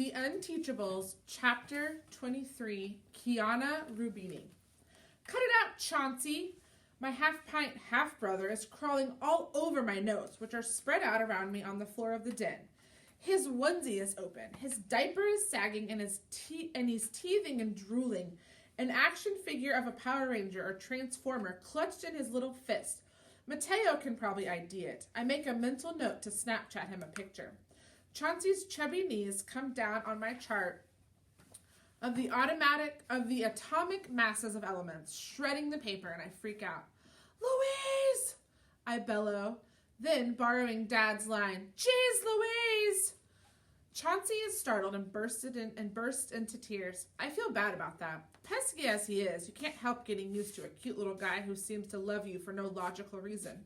The Unteachables Chapter 23, Kiana Rubini. Cut it out, Chauncey! My half-pint half-brother is crawling all over my notes, which are spread out around me on the floor of the den. His onesie is open, his diaper is sagging, and he's teething and drooling. An action figure of a Power Ranger or Transformer clutched in his little fist. Mateo can probably ID it. I make a mental note to Snapchat him a picture. Chauncey's chubby knees come down on my chart of the atomic masses of elements, shredding the paper, and I freak out. Louise! I bellow, then borrowing Dad's line, Jeez, Louise! Chauncey is startled and burst into tears. I feel bad about that. Pesky as he is, you can't help getting used to a cute little guy who seems to love you for no logical reason.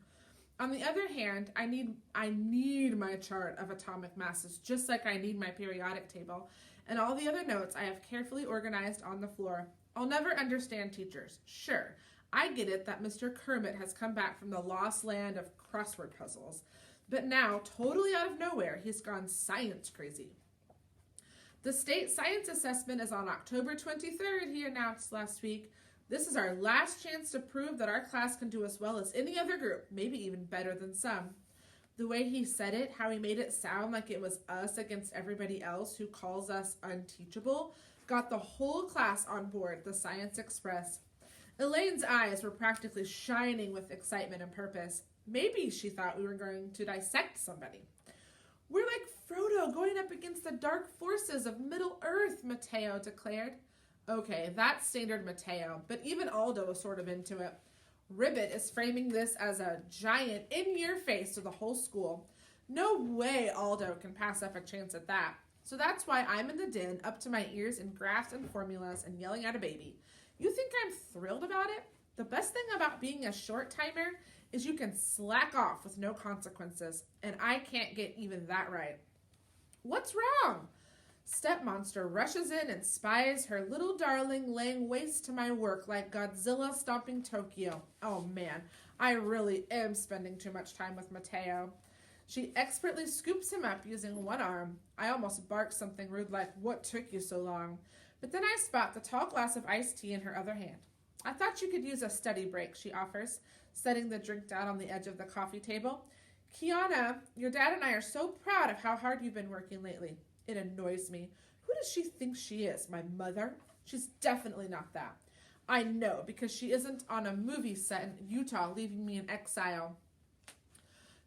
On the other hand, I need my chart of atomic masses, just like I need my periodic table, and all the other notes I have carefully organized on the floor. I'll never understand teachers. Sure, I get it that Mr. Kermit has come back from the lost land of crossword puzzles, but now, totally out of nowhere, he's gone science crazy. The state science assessment is on October 23rd, he announced last week. This is our last chance to prove that our class can do as well as any other group, maybe even better than some. The way he said it, how he made it sound like it was us against everybody else who calls us unteachable, got the whole class on board the Science Express. Elaine's eyes were practically shining with excitement and purpose. Maybe she thought we were going to dissect somebody. We're like Frodo going up against the dark forces of Middle-earth, Mateo declared. Okay, that's standard Mateo, but even Aldo was sort of into it. Ribbit is framing this as a giant in-your-face to the whole school. No way Aldo can pass up a chance at that. So that's why I'm in the den, up to my ears in graphs and formulas and yelling at a baby. You think I'm thrilled about it? The best thing about being a short-timer is you can slack off with no consequences, and I can't get even that right. What's wrong? Stepmonster rushes in and spies her little darling laying waste to my work like Godzilla stomping Tokyo. Oh man, I really am spending too much time with Mateo. She expertly scoops him up using one arm. I almost bark something rude like, what took you so long? But then I spot the tall glass of iced tea in her other hand. I thought you could use a study break, she offers, setting the drink down on the edge of the coffee table. Kiana, your dad and I are so proud of how hard you've been working lately. It annoys me. Who does she think she is? My mother? She's definitely not that. I know, because she isn't on a movie set in Utah, leaving me in exile.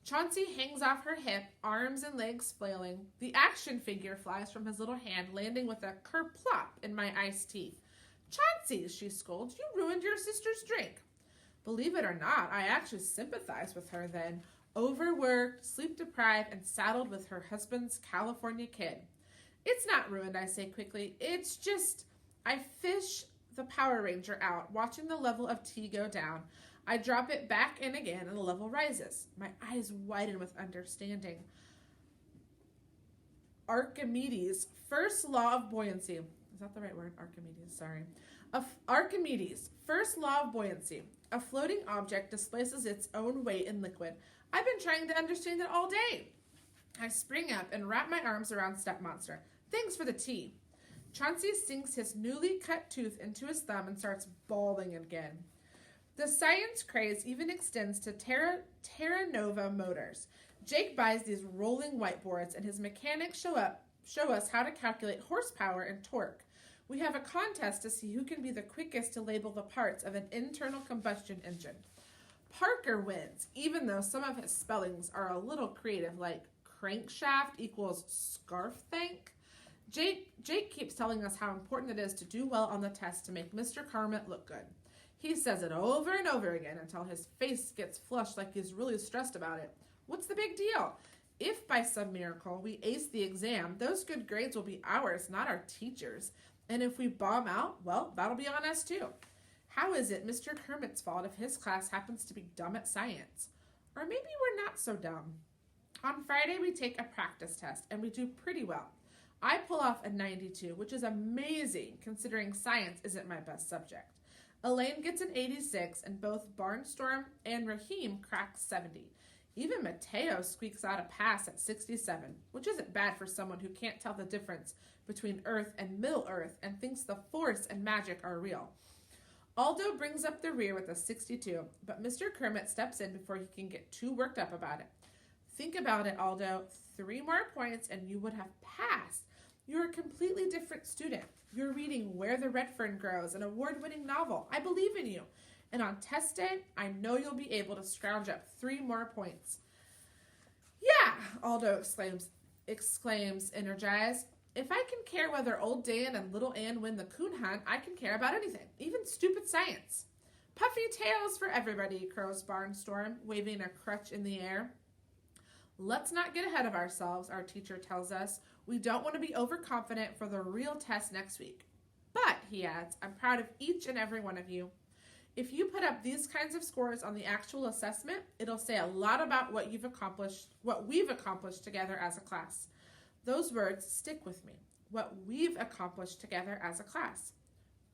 Chauncey hangs off her hip, arms and legs flailing. The action figure flies from his little hand, landing with a kerplop in my iced tea. Chauncey, she scolds, you ruined your sister's drink. Believe it or not, I actually sympathize with her then. Overworked, sleep-deprived, and saddled with her husband's California kid. It's not ruined, I say quickly. It's just, I fish the Power Ranger out, watching the level of tea go down. I drop it back in again, and the level rises. My eyes widen with understanding. Archimedes' first law of buoyancy. Is that the right word? Archimedes, sorry. Archimedes' first law of buoyancy. A floating object displaces its own weight in liquid. I've been trying to understand it all day. I spring up and wrap my arms around Stepmonster. Thanks for the tea. Chauncey sinks his newly cut tooth into his thumb and starts bawling again. The science craze even extends to Terra Nova motors. Jake buys these rolling whiteboards, and his mechanics show us how to calculate horsepower and torque. We have a contest to see who can be the quickest to label the parts of an internal combustion engine. Parker wins, even though some of his spellings are a little creative, like crankshaft equals scarf thank. Jake keeps telling us how important it is to do well on the test to make Mr. Kermit look good. He says it over and over again until his face gets flushed like he's really stressed about it. What's the big deal? If by some miracle we ace the exam, those good grades will be ours, not our teachers. And if we bomb out, well, that'll be on us too. How is it Mr. Kermit's fault if his class happens to be dumb at science? Or maybe we're not so dumb. On Friday, we take a practice test, and we do pretty well. I pull off a 92, which is amazing considering science isn't my best subject. Elaine gets an 86, and both Barnstorm and Raheem crack 70. Even Mateo squeaks out a pass at 67, which isn't bad for someone who can't tell the difference between Earth and Middle Earth and thinks the Force and magic are real. Aldo brings up the rear with a 62, but Mr. Kermit steps in before he can get too worked up about it. Think about it, Aldo. 3 more points and you would have passed. You're a completely different student. You're reading Where the Red Fern Grows, an award-winning novel. I believe in you. And on test day, I know you'll be able to scrounge up 3 more points. Yeah, Aldo exclaims, energized. If I can care whether Old Dan and Little Ann win the coon hunt, I can care about anything, even stupid science. Puffy tails for everybody, crows Barnstorm, waving a crutch in the air. Let's not get ahead of ourselves, our teacher tells us. We don't want to be overconfident for the real test next week. But, he adds, I'm proud of each and every one of you. If you put up these kinds of scores on the actual assessment, it'll say a lot about what we've accomplished together as a class. Those words stick with me. What we've accomplished together as a class.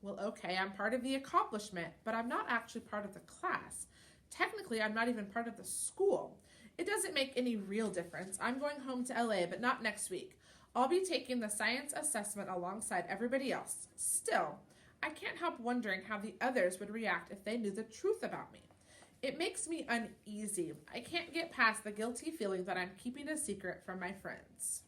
Well, okay, I'm part of the accomplishment, but I'm not actually part of the class. Technically, I'm not even part of the school. It doesn't make any real difference. I'm going home to LA, but not next week. I'll be taking the science assessment alongside everybody else. Still, I can't help wondering how the others would react if they knew the truth about me. It makes me uneasy. I can't get past the guilty feeling that I'm keeping a secret from my friends.